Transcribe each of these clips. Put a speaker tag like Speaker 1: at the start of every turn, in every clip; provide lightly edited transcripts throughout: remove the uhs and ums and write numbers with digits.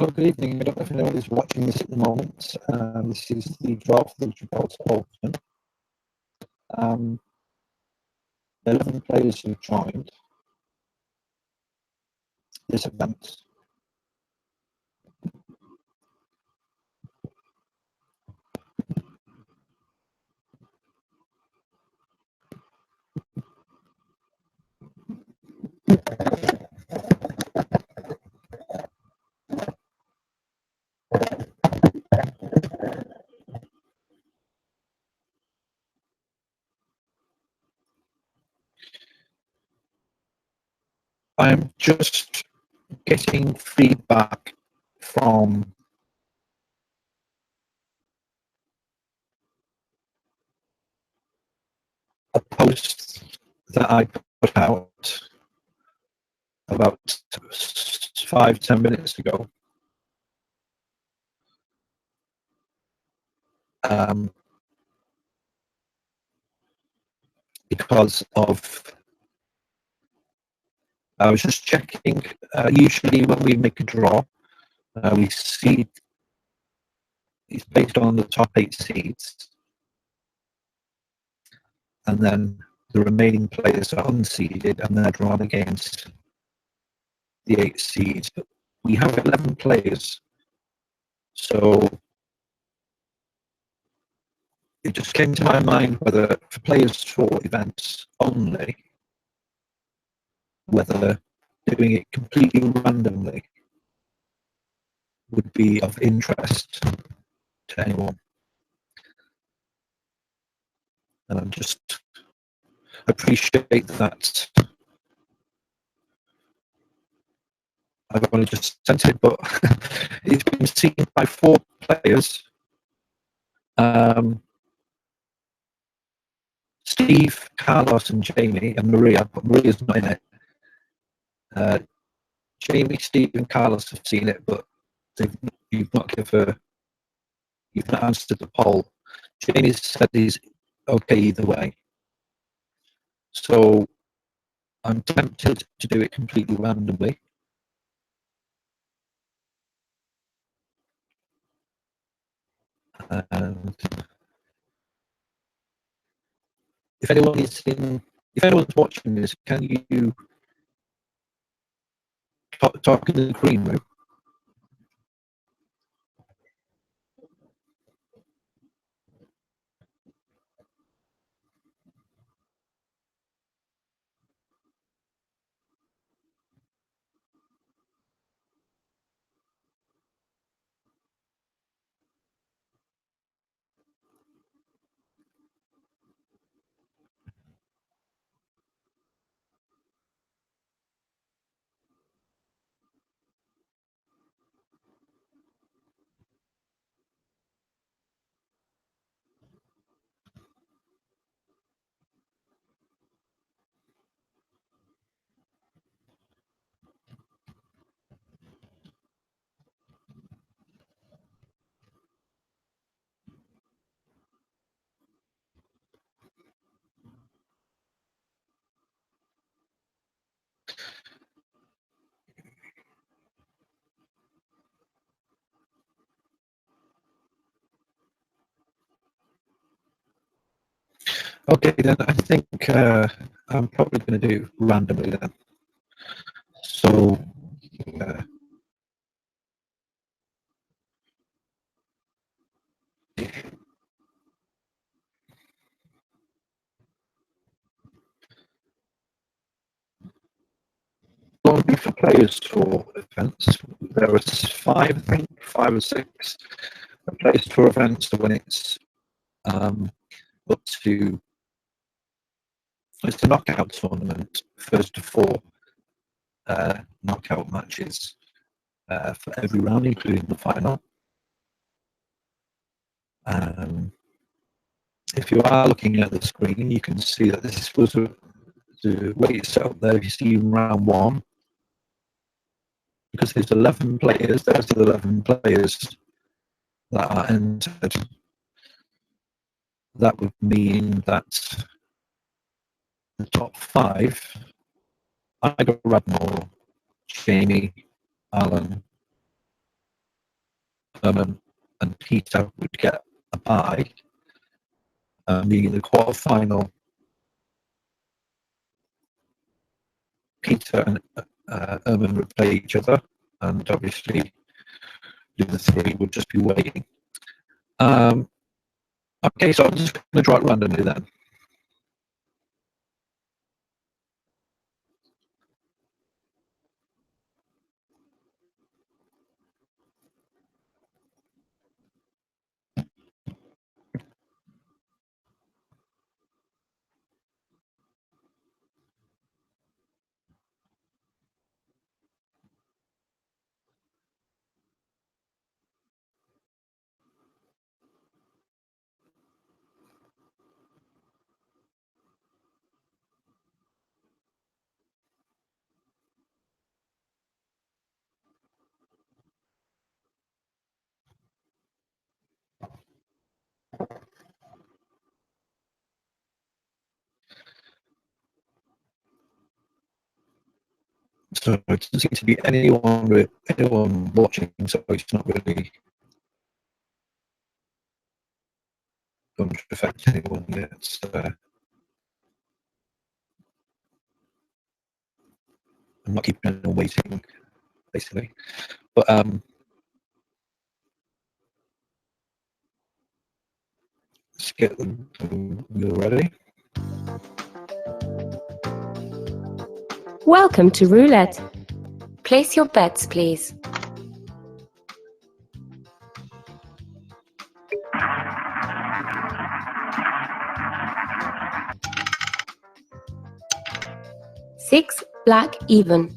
Speaker 1: Hello, good evening. I don't know if anyone is watching this at the moment. This is the draw for the Gibraltar Open. 11 players have joined this event. I'm just getting feedback from a post that I put out about 5-10 minutes ago. Because of, I was just checking, usually when we make a draw, we see it's based on the top 8 seeds, and then the remaining players are unseeded and they're drawn against the 8 seeds. But we have 11 players, so it just came to my mind whether for players for events only, whether doing it completely randomly would be of interest to anyone. And I just appreciate that I've only just sent it, but it's been seen by 4 players. Steve, Carlos, and Jamie, and Maria, but Maria's not in it. Jamie, Steve, and Carlos have seen it, but you've not answered the poll. Jamie said he's okay either way. So I'm tempted to do it completely randomly. And if anyone's watching this, can you talk in the green room? Okay, then I think I'm probably going to do randomly then. So only for players for events, there are 5, I think, 5 or 6 players for events when it's up to, it's a knockout tournament, first to 4 knockout matches for every round, including the final. If you are looking at the screen, you can see that this was the way it's set up there. If you see round 1, because there's 11 players, there's the 11 players that are entered. That would mean that the top 5, Igor Radmore, Jamie, Alan, and Peter would get a bye. In the quarterfinal, Peter and Erman would play each other, and obviously the other three would just be waiting. Okay, so I'm just going to draw it randomly then. So it doesn't seem to be anyone watching, so it's not really going to affect anyone yet. I'm not keeping anyone waiting, basically. But let's get them ready.
Speaker 2: Welcome to Roulette. Place your bets, please. Six, black, even.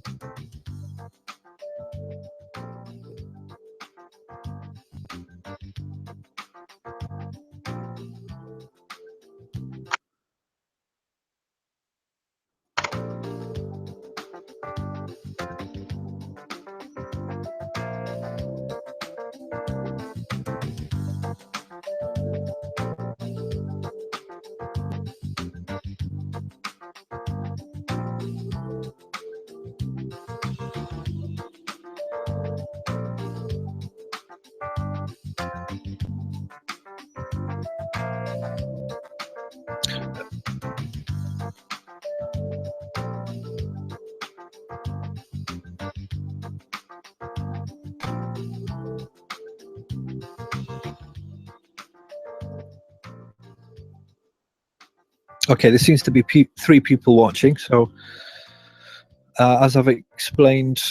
Speaker 1: Okay, there seems to be three people watching. So, as I've explained,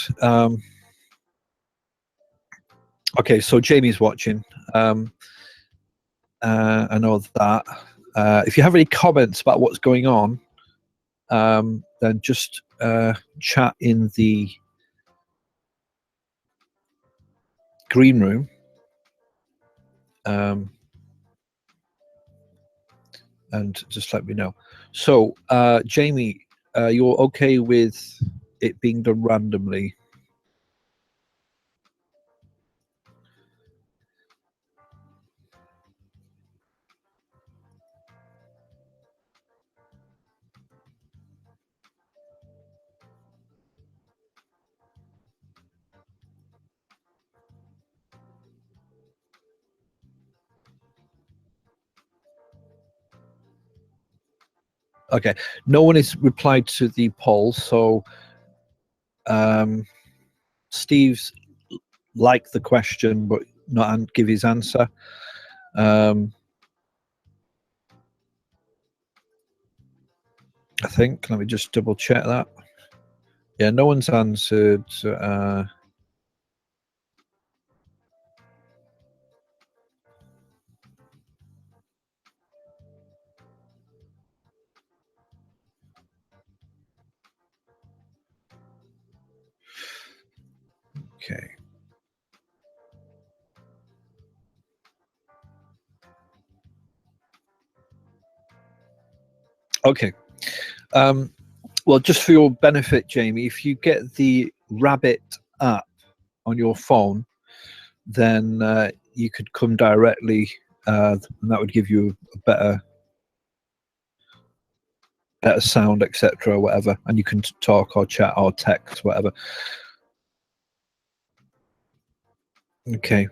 Speaker 1: okay, so Jamie's watching. I know that. If you have any comments about what's going on, then just chat in the green room. And just let me know. So, Jamie, you're okay with it being done randomly? Okay, no one has replied to the poll, so Steve's liked the question but not give his answer. I think, let me just double check that. Yeah, no one's answered. Okay. Okay. Well, just for your benefit, Jamie, if you get the Rabbit app on your phone, then you could come directly, and that would give you a better sound, etc., whatever, and you can talk or chat or text, whatever. Okay.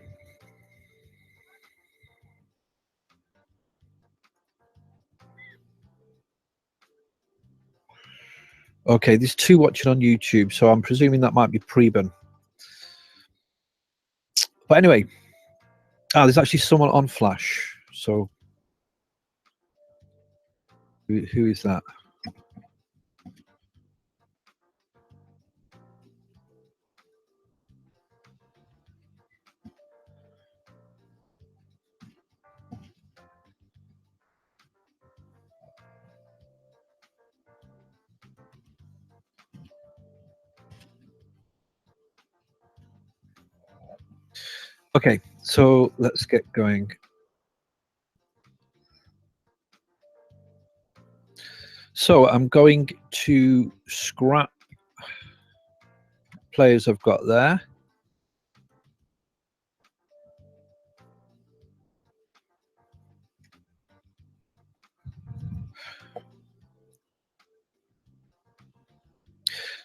Speaker 1: Okay, there's 2 watching on YouTube, so I'm presuming that might be Preben. But anyway, there's actually someone on Flash. So who is that? Okay, so let's get going. So I'm going to scrap players I've got there.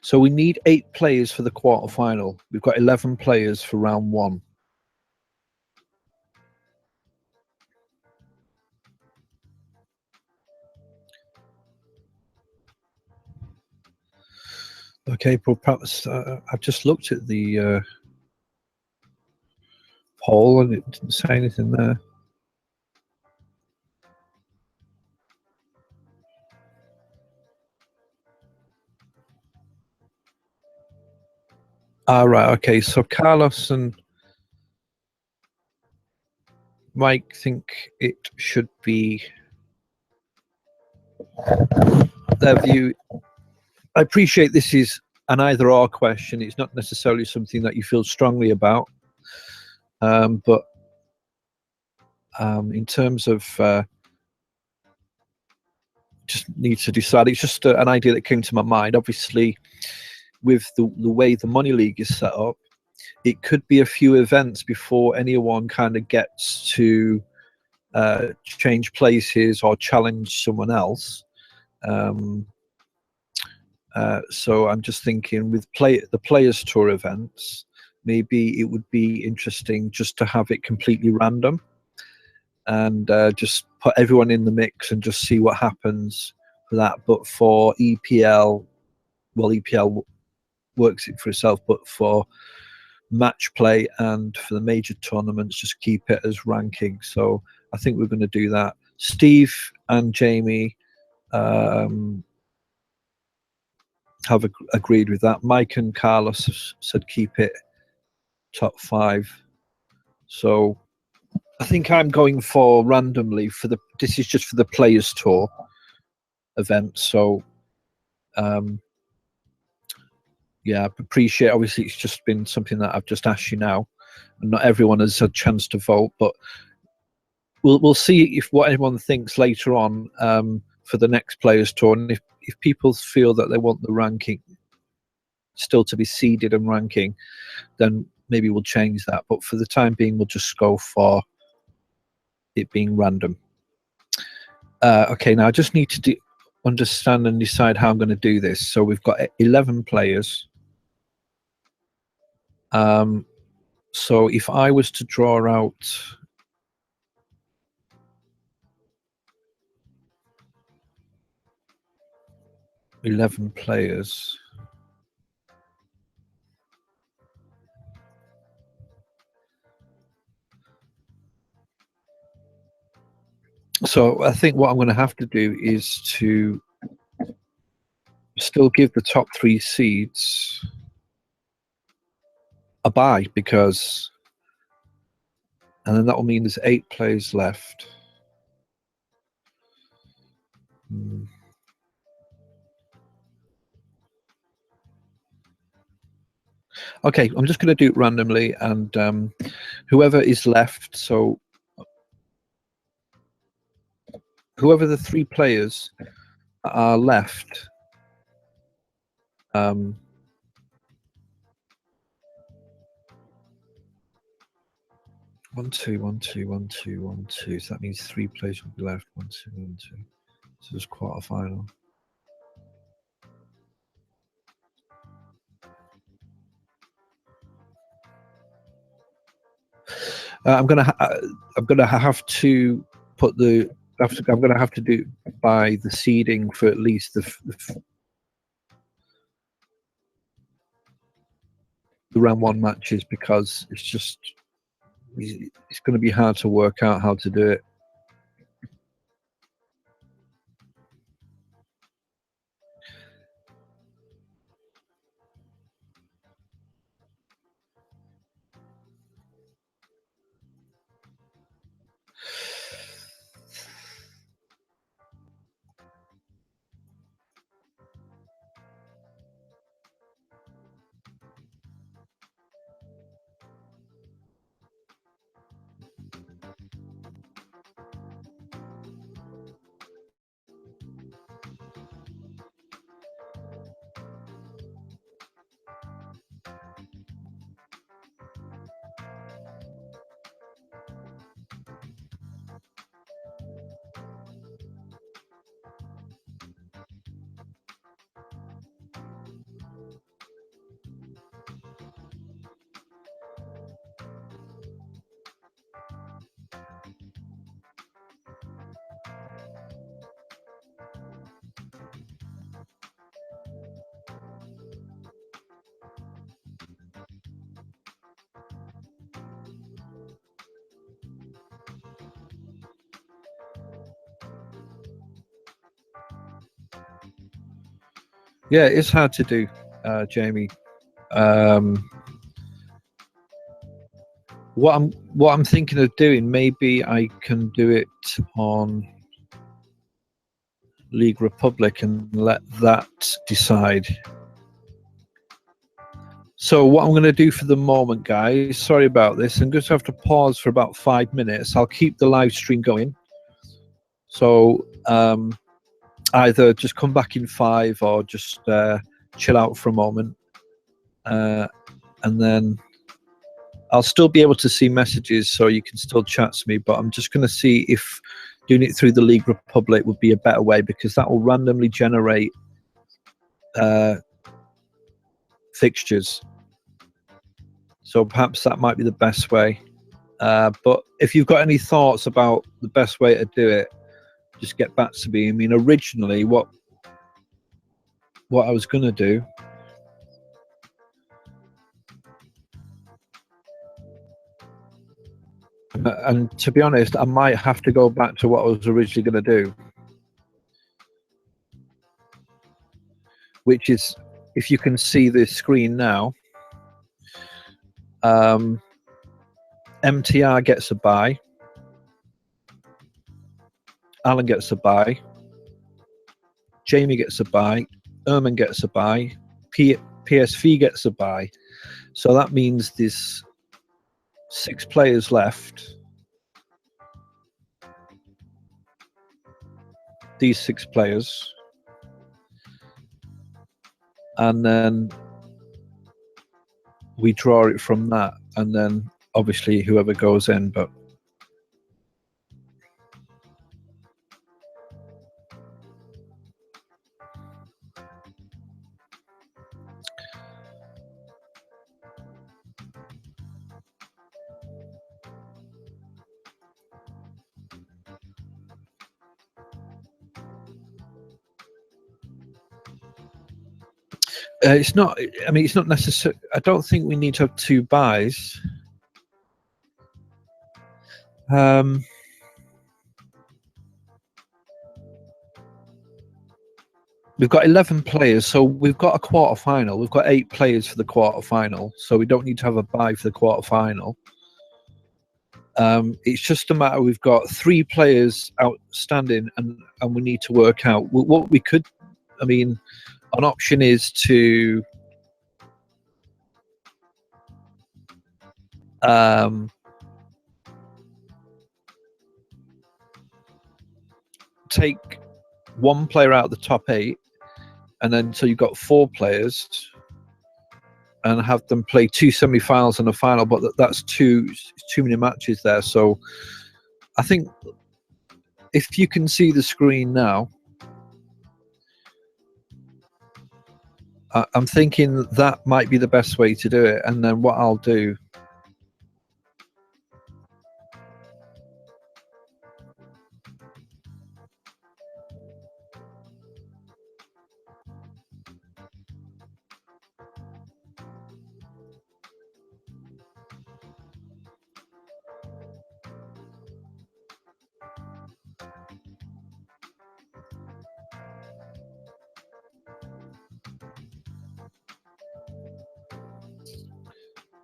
Speaker 1: So we need 8 players for the quarterfinal. We've got 11 players for round 1. Okay, well, perhaps I've just looked at the poll and it didn't say anything there. Right, okay, so Carlos and Mike think it should be their view. I appreciate this is an either-or question. It's not necessarily something that you feel strongly about, but in terms of just need to decide. It's just an idea that came to my mind. Obviously, with the way the Money League is set up, it could be a few events before anyone kind of gets to change places or challenge someone else. So I'm just thinking with the Players Tour events, maybe it would be interesting just to have it completely random and just put everyone in the mix and just see what happens for that. But for EPL, well, EPL works it for itself, but for match play and for the major tournaments, just keep it as ranking. So I think we're going to do that. Steve and Jamie have agreed with that. Mike and Carlos said keep it top 5. So I think I'm going for randomly for this is just for the Players Tour event. So yeah, I appreciate, obviously it's just been something that I've just asked you now and not everyone has had a chance to vote, but we'll see if what everyone thinks later on for the next Players Tour, and if people feel that they want the ranking still to be seeded and ranking, then maybe we'll change that. But for the time being, we'll just go for it being random. Okay, now I just need to understand and decide how I'm going to do this. So we've got 11 players. So if I was to draw out $11 players, so I think what I'm going to have to do is to still give the top 3 seeds a bye, because, and then that will mean there's 8 players left. Okay, I'm just going to do it randomly, and whoever is left, so whoever the 3 players are left, 1, 2, 1, 2, 1, 2, 1, 2. So that means 3 players will be left. 1, 2, 1, 2. So it's quarterfinal. I'm gonna have to put I'm gonna have to do by the seeding for at least the round one matches because it's going to be hard to work out how to do it. Yeah, it's hard to do, Jamie. What I'm thinking of doing, maybe I can do it on League Republic and let that decide. So what I'm going to do for the moment, guys, sorry about this, I'm going to have to pause for about 5 minutes. I'll keep the live stream going. So either just come back in 5 or just chill out for a moment. And then I'll still be able to see messages, so you can still chat to me, but I'm just going to see if doing it through the League Republic would be a better way, because that will randomly generate fixtures. So perhaps that might be the best way. But if you've got any thoughts about the best way to do it, just get back to me. I mean, originally what I was going to do, and to be honest, I might have to go back to what I was originally going to do, which is, if you can see the screen now, MTR gets a bye, Alan gets a bye, Jamie gets a bye, Erman gets a bye, PSV gets a bye. So that means there's 6 players left. These 6 players, and then we draw it from that, and then obviously whoever goes in. But it's not, I mean, it's not necessary. I don't think we need to have 2 buys. We've got 11 players, so we've got a quarter final. We've got 8 players for the quarter final, so we don't need to have a buy for the quarter final. It's just a matter, we've got 3 players outstanding, and we need to work out what we could. I mean, an option is to take 1 player out of the top 8, and then so you've got 4 players, and have them play 2 semi-finals and a final. But that's too many matches there. So I think if you can see the screen now, I'm thinking that might be the best way to do it. And then what I'll do,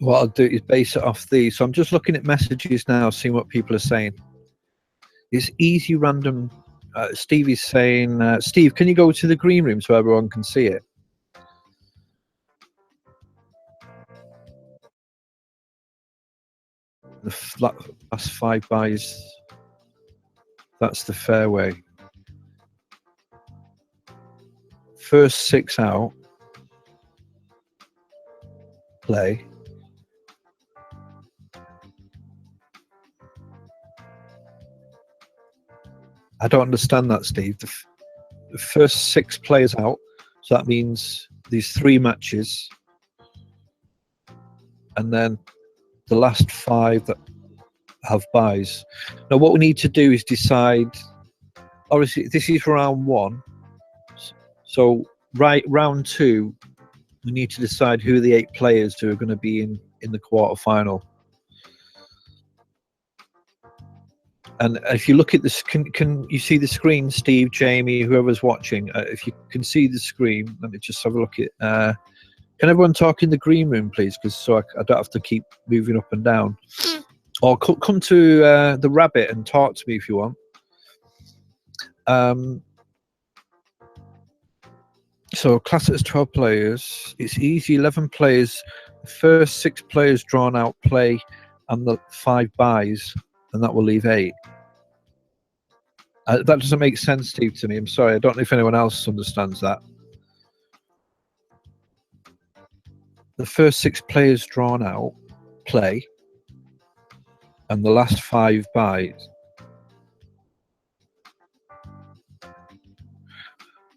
Speaker 1: what I'll do is base it off these. So I'm just looking at messages now, seeing what people are saying. It's easy random. Steve is saying, Steve, can you go to the green room so everyone can see it? The last 5 buys, that's the fairway. First 6 out, play. I don't understand that, Steve. The first 6 players out, so that means these 3 matches, and then the last 5 that have buys. Now what we need to do is decide, obviously this is round 1, so round 2 we need to decide who are the 8 players who are going to be in the quarter final. And if you look at this, can you see the screen, Steve, Jamie, whoever's watching? If you can see the screen, let me just have a look at. Can everyone talk in the green room, please? Because so I don't have to keep moving up and down. Or come to the rabbit and talk to me if you want. So class as 12 players. It's easy. 11 players. The first 6 players drawn out play, and the 5 buys, and that will leave 8. That doesn't make sense, Steve, to me. I'm sorry. I don't know if anyone else understands that. The first 6 players drawn out play, and the last 5 buys.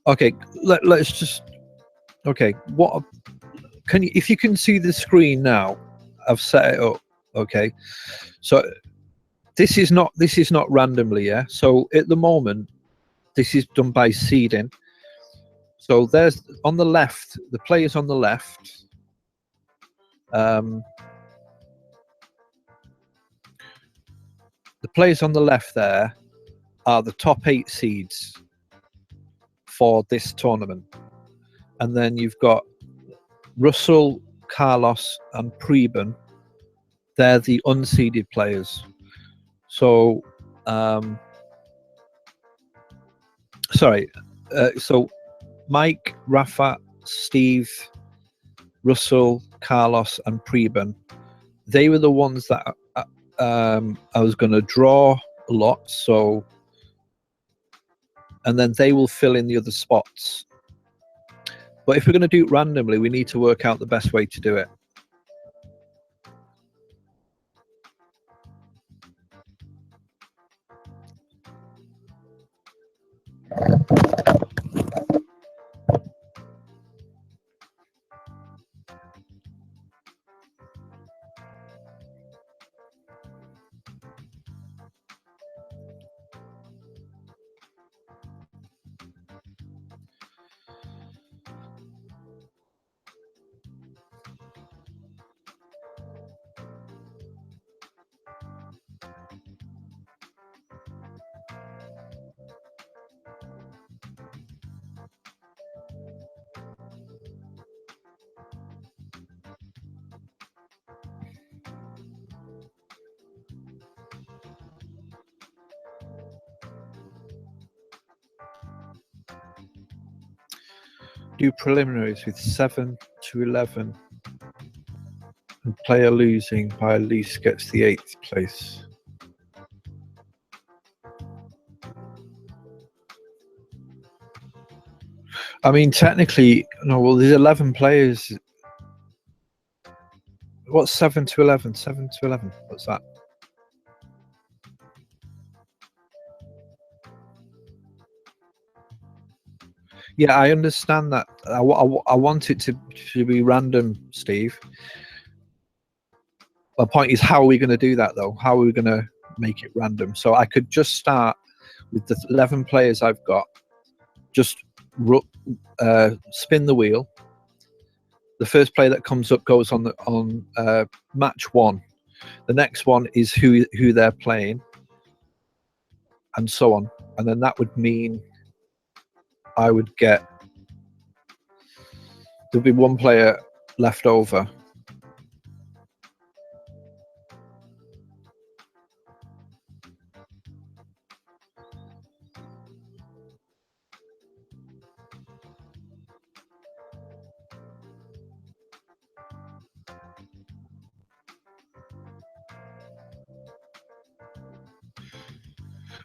Speaker 1: Okay, let's just. Okay, what can you? If you can see the screen now, I've set it up. Okay, so this is not randomly. Yeah. So at the moment, this is done by seeding. So there's on the left, the players on the left. The players on the left there are the top 8 seeds for this tournament, and then you've got Russell, Carlos, and Preben. They're the unseeded players. So, sorry. So, Mike, Rafa, Steve, Russell, Carlos, and Preben. They were the ones that I was going to draw a lot. So, and then they will fill in the other spots. But if we're going to do it randomly, we need to work out the best way to do it. Do preliminaries with 7 to 11, and player losing by at least gets the 8th place. I mean, technically, no. Well, there's 11 players. What's 7 to 11? 7 to 11. What's that? Yeah, I understand that. I want it to be random, Steve. My point is, how are we going to do that, though? How are we going to make it random? So I could just start with the 11 players I've got. Just spin the wheel. The first player that comes up goes on match 1. The next one is who they're playing, and so on. And then that would mean I would get, there'll be 1 player left over.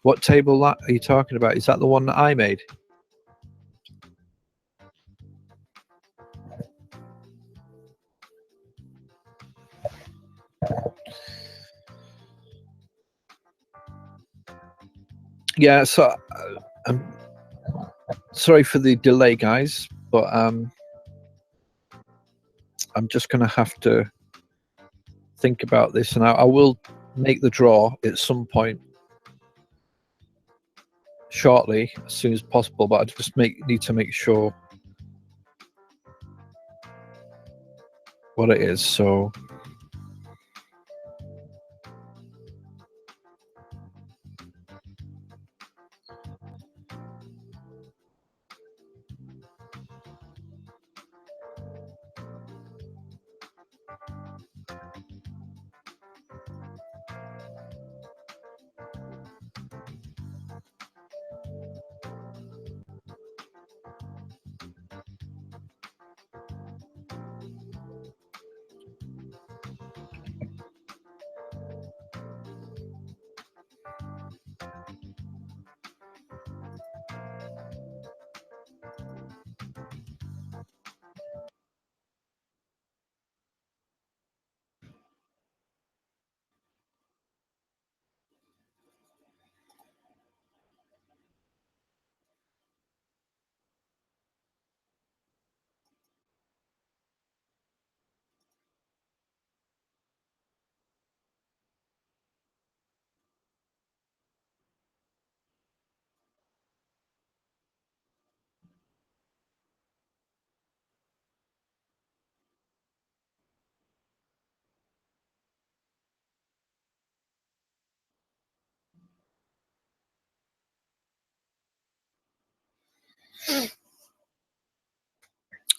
Speaker 1: What table are you talking about? Is that the one that I made? Yeah, so I'm sorry for the delay, guys, but I'm just going to have to think about this, and I will make the draw at some point shortly, as soon as possible. But I just need to make sure what it is. So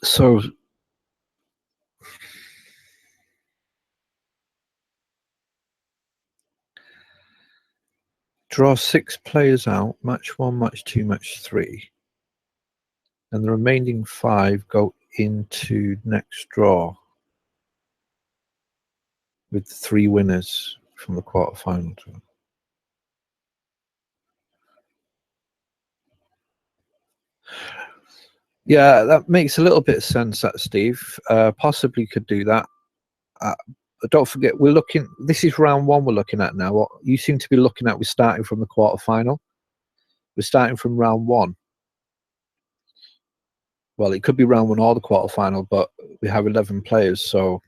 Speaker 1: so draw 6 players out, match 1, match 2, match 3, and the remaining 5 go into next draw with 3 winners from the quarterfinal. Yeah, that makes a little bit of sense, that, Steve. Possibly could do that. But don't forget, we're looking. This is round 1 we're looking at now. What you seem to be looking at, we're starting from the quarterfinal. We're starting from round 1. Well, it could be round 1 or the quarterfinal, but we have 11 players. So,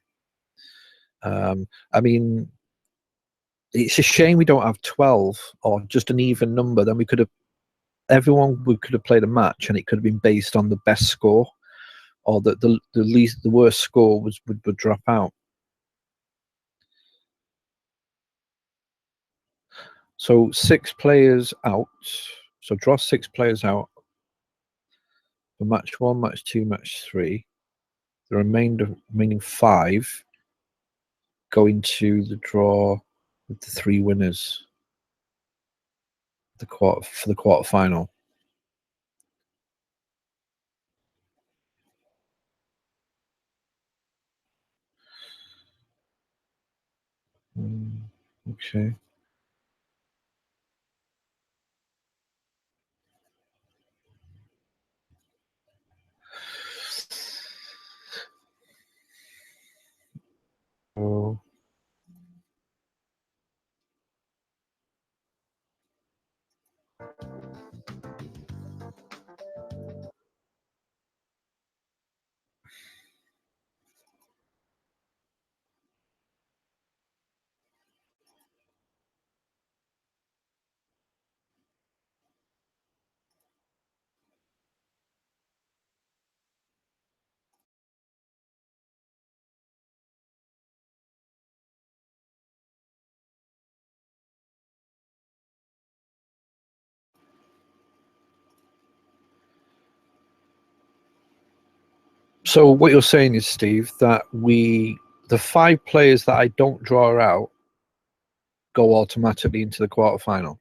Speaker 1: I mean, it's a shame we don't have 12 or just an even number. Then we could have we could have played a match, and it could have been based on the best score, or the worst score would drop out. So 6 players out. So draw 6 players out for match 1, match 2, match 3. The remaining 5 go into the draw with the 3 winners. For the quarterfinal. Okay. Oh. So what you're saying is, Steve, that the 5 players that I don't draw out go automatically into the quarterfinal.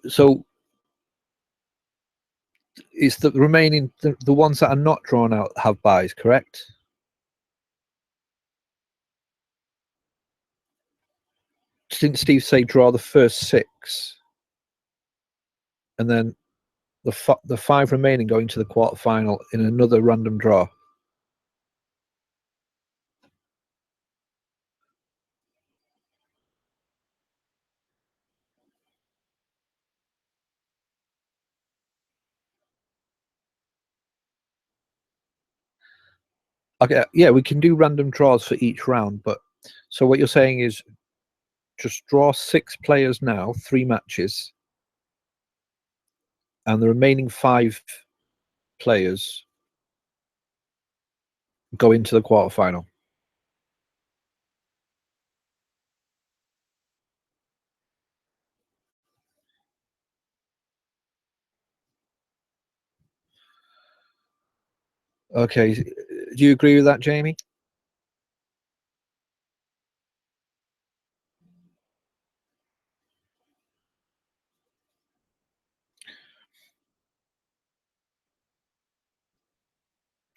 Speaker 1: So it's the remaining, the ones that are not drawn out have buys, correct? Didn't Steve say draw the first 6, and then the 5 remaining going to the quarterfinal in another random draw? Okay, yeah, we can do random draws for each round, but so what you're saying is just draw 6 players now, 3 matches, and the remaining 5 players go into the quarterfinal. Okay, do you agree with that, Jamie?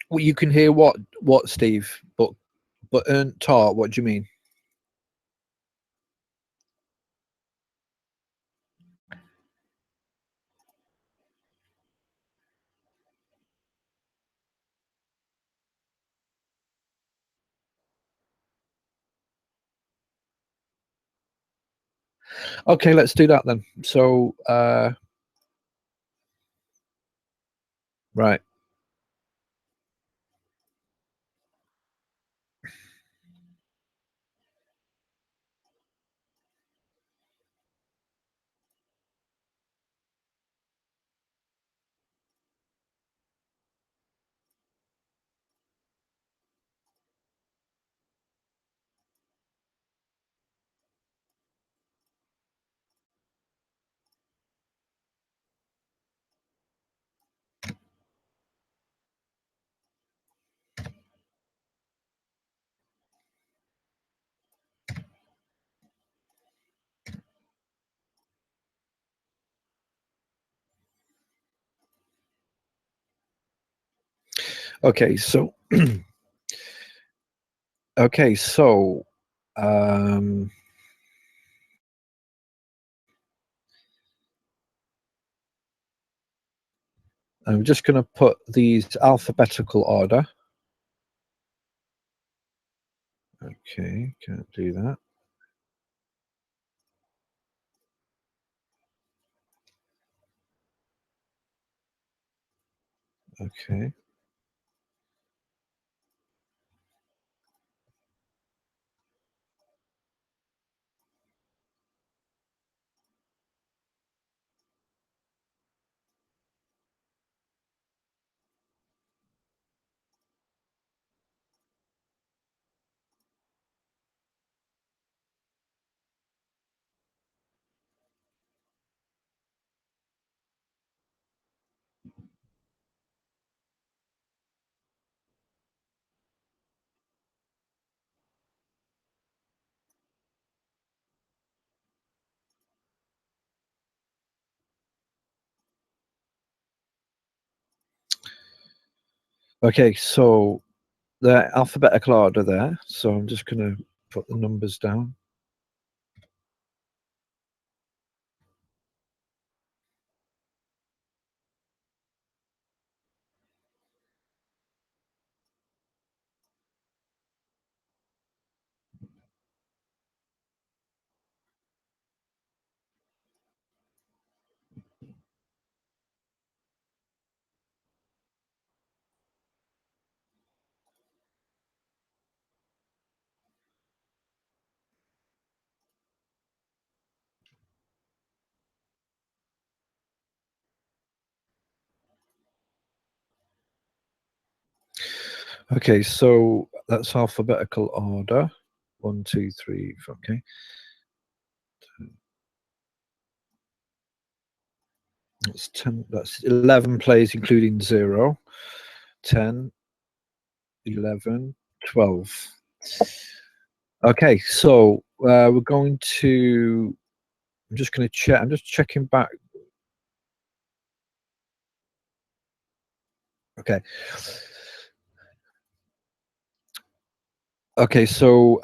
Speaker 1: Well, you can hear what, Steve? But tar, what do you mean? Okay, let's do that then. So, right. Okay, so okay, so I'm just going to put these alphabetical order. Okay, can't do that. Okay. Okay, so the alphabetical order there. So I'm just going to put the numbers down. Okay, so that's alphabetical order. 1, 2, 3. Okay. That's 10. That's 11 plays, including 0. 10, 11, 12. Okay, so we're going to I'm just going to check. I'm just checking back. Okay. Okay, so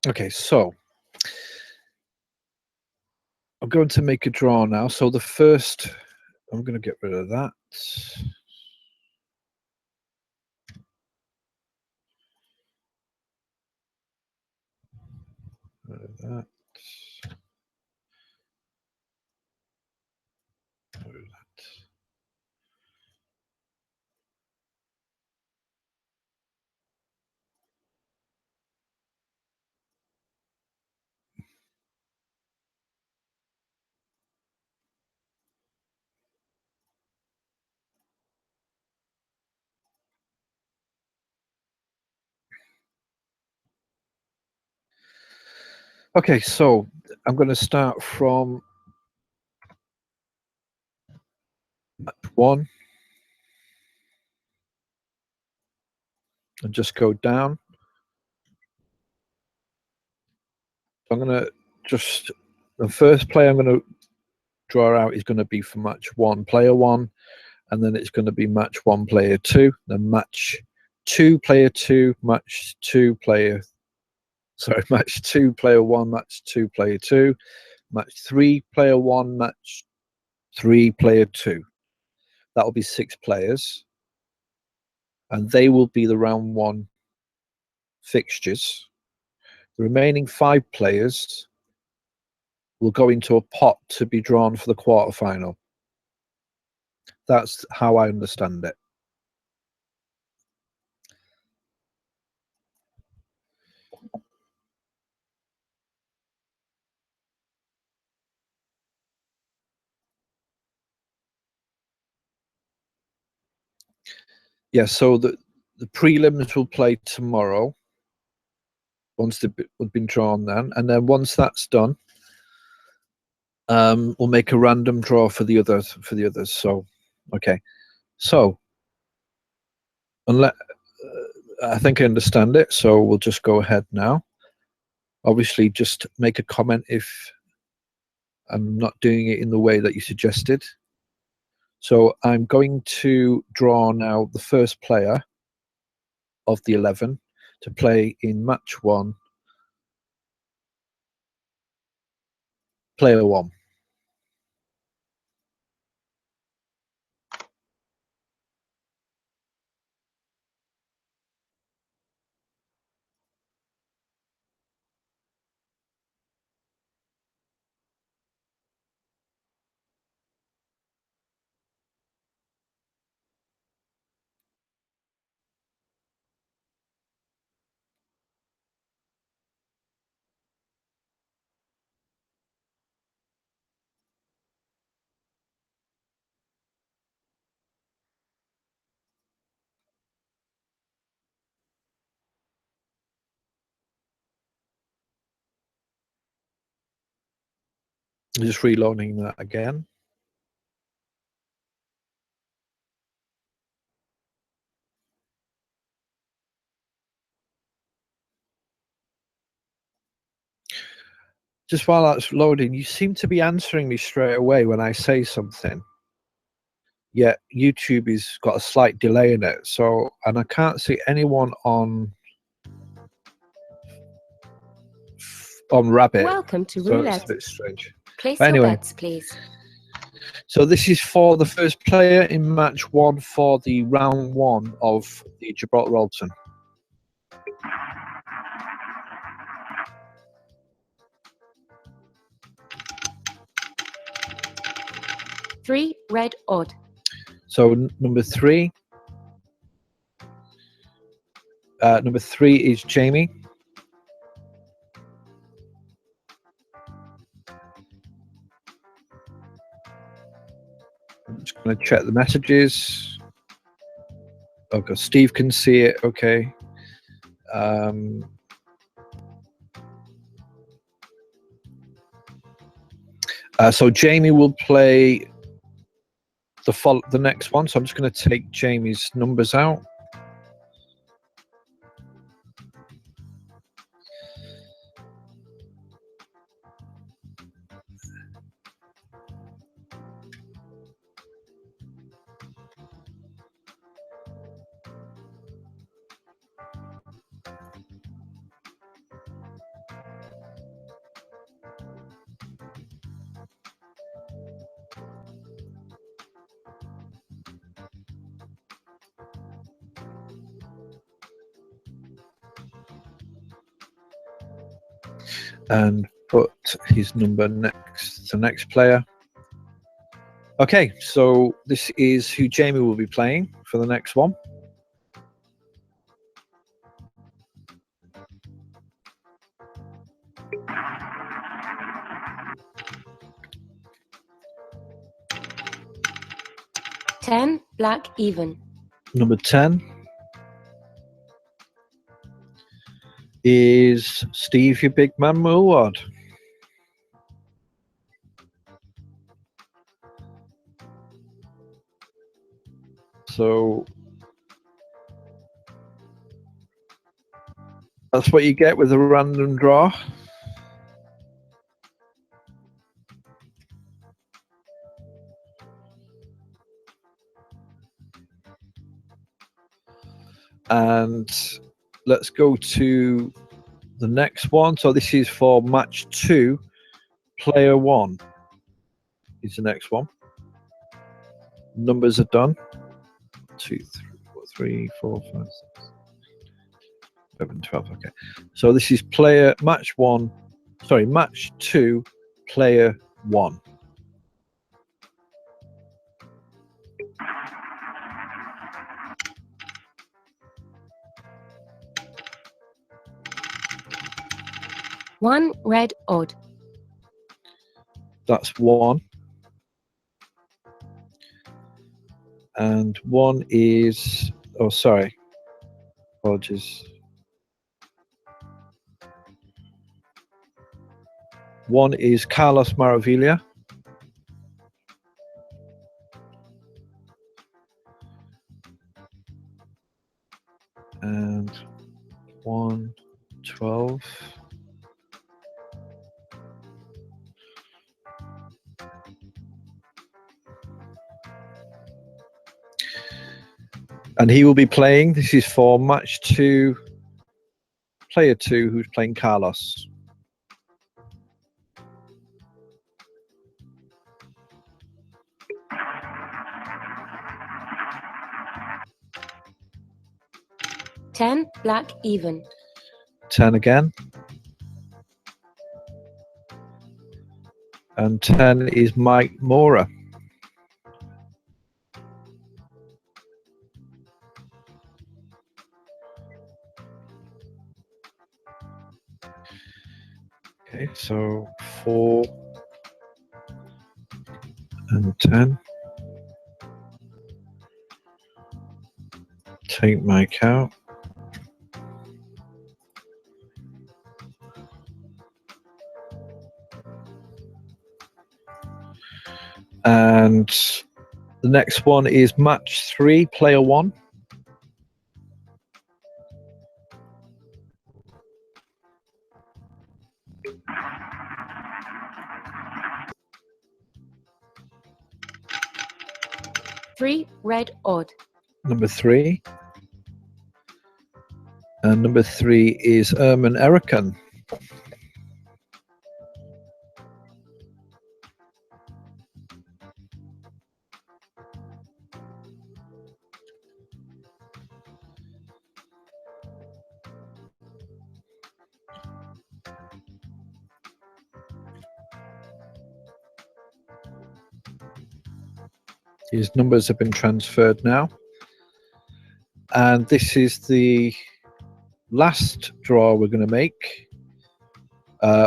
Speaker 1: okay, so I'm going to make a draw now. So the first, I'm going to get rid of that. Rid of that. Rid of that. Okay, so I'm going to start from match 1 and just go down. I'm going to just, the first player I'm going to draw out is going to be for match 1, player 1, and then it's going to be match 1, player 2, then match 2, player 2, match 2, player, sorry, match 2, player 1, match 2, player 2, match 3, player 1, match 3, player 2. That will be 6 players, and they will be the round 1 fixtures. The remaining 5 players will go into a pot to be drawn for the quarterfinal. That's how I understand it. Yeah, so the prelims will play tomorrow once they've been drawn then, and then once that's done, we'll make a random draw for the others. So, okay, so unless I think I understand it, so we'll just go ahead now. Obviously, just make a comment if I'm not doing it in the way that you suggested. So I'm going to draw now the first player of the 11 to play in match 1, player 1. Just reloading that again. Just while that's loading, you seem to be answering me straight away when I say something. Yet YouTube has got a slight delay in it. So, and I can't see anyone on Rabbit.
Speaker 2: Welcome to
Speaker 1: So
Speaker 2: roulette.
Speaker 1: it's a bit strange.
Speaker 2: Place
Speaker 1: But
Speaker 2: your
Speaker 1: anyway,
Speaker 2: bets, please.
Speaker 1: so this is for the first player in match 1 for the round 1 of the Gibraltar Alton.
Speaker 2: Three red odd.
Speaker 1: So number 3. Number 3 is Jamie. I'm just going to check the messages. Okay, Steve can see it. Okay. So Jamie will play the next one. So I'm just going to take Jamie's numbers out. And put his number next to the next player. Okay, so this is who Jamie will be playing for the next one.
Speaker 2: Ten, black, even.
Speaker 1: Number 10 is Steve, your big man, Mulward. So that's what you get with a random draw. And let's go to the next one. So this is for match 2, player 1 is the next one. Numbers are done. 2, 3, 4, 5, 6, 7, 12. Okay. So this is match 2, player 1.
Speaker 2: One, red, odd.
Speaker 1: That's 1. And 1 is, oh, sorry, apologies. 1 is Carlos Maravilla. And 1, 12. And he will be playing, this is for match 2, player 2, who's playing Carlos.
Speaker 2: Ten, black, even.
Speaker 1: 10 again. And 10 is Mike Mora. Okay, so 4 and 10. Take Mike out. And the next one is match 3, player 1.
Speaker 2: Three, red, odd.
Speaker 1: Number 3. And number 3 is Erman Erikan. His numbers have been transferred now. And this is the last draw we're going to make.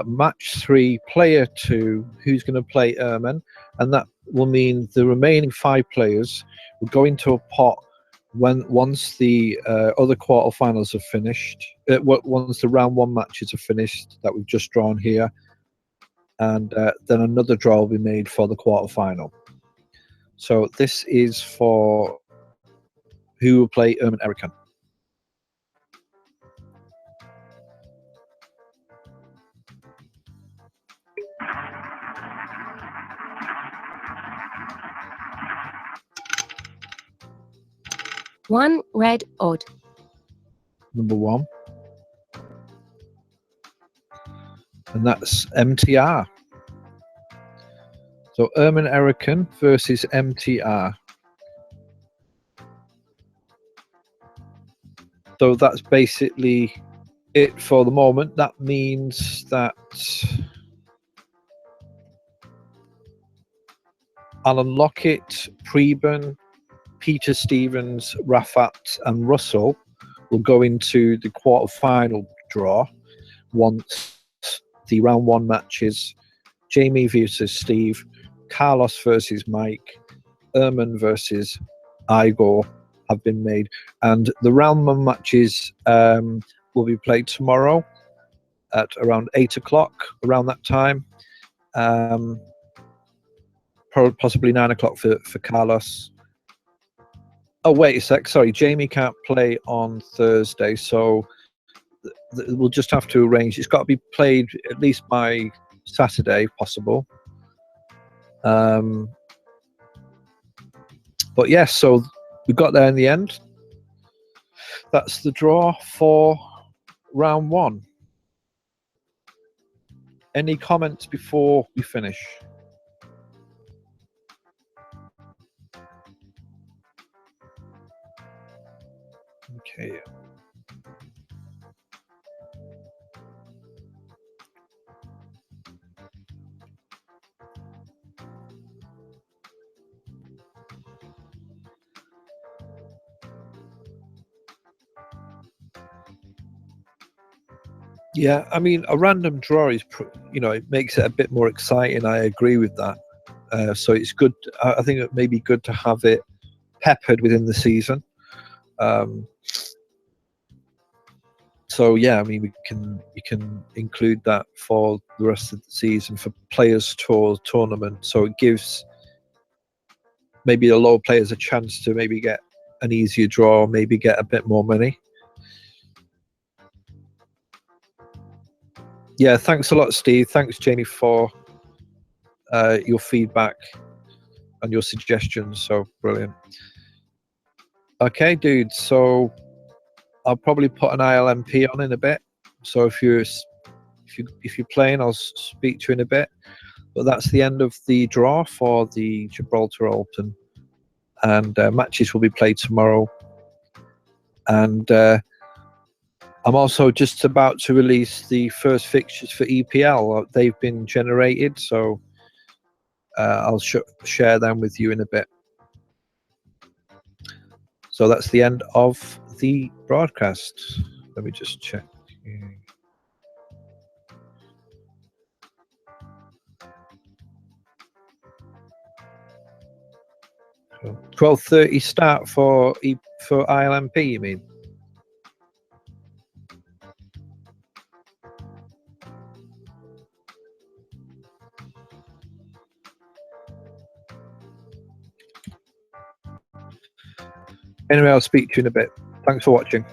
Speaker 1: Match 3, player 2, who's going to play Erman. And that will mean the remaining 5 players will go into a pot once the other quarterfinals are finished. Once the round 1 matches are finished that we've just drawn here. And then another draw will be made for the quarterfinal. So this is for who will play Ermin.
Speaker 2: One red odd.
Speaker 1: Number 1. And that's MTR. So Ermin versus MTR. So that's basically it for the moment. That means that Alan Lockett, Preben, Peter Stevens, Rafat and Russell will go into the quarter-final draw once the round 1 matches Jamie versus Steve, Carlos versus Mike, Ermin versus Igor have been made, and the round 1 matches will be played tomorrow at around 8 o'clock, around that time. Possibly 9 o'clock for Carlos. Oh, wait a sec. Sorry, Jamie can't play on Thursday, so we'll just have to arrange. It's got to be played at least by Saturday, if possible. But yes, so we got there in the end. That's the draw for round 1. Any comments before we finish? Okay. Yeah, I mean, a random draw is, it makes it a bit more exciting. I agree with that. So it's good. I think it may be good to have it peppered within the season. So yeah, I mean, we can include that for the rest of the season for Players Tour tournament. So it gives maybe the lower players a chance to maybe get an easier draw, maybe get a bit more money. Yeah, thanks a lot, Steve. Thanks, Jamie, for your feedback and your suggestions. So brilliant. Okay, dude. So I'll probably put an ILMP on in a bit. So if you're playing, I'll speak to you in a bit. But that's the end of the draw for the Gibraltar Open, and matches will be played tomorrow. And I'm also just about to release the first fixtures for EPL. They've been generated, so I'll share them with you in a bit. So that's the end of the broadcast. Let me just check. 12:30 start for ILMP, you mean? Anyway, I'll speak to you in a bit. Thanks for watching.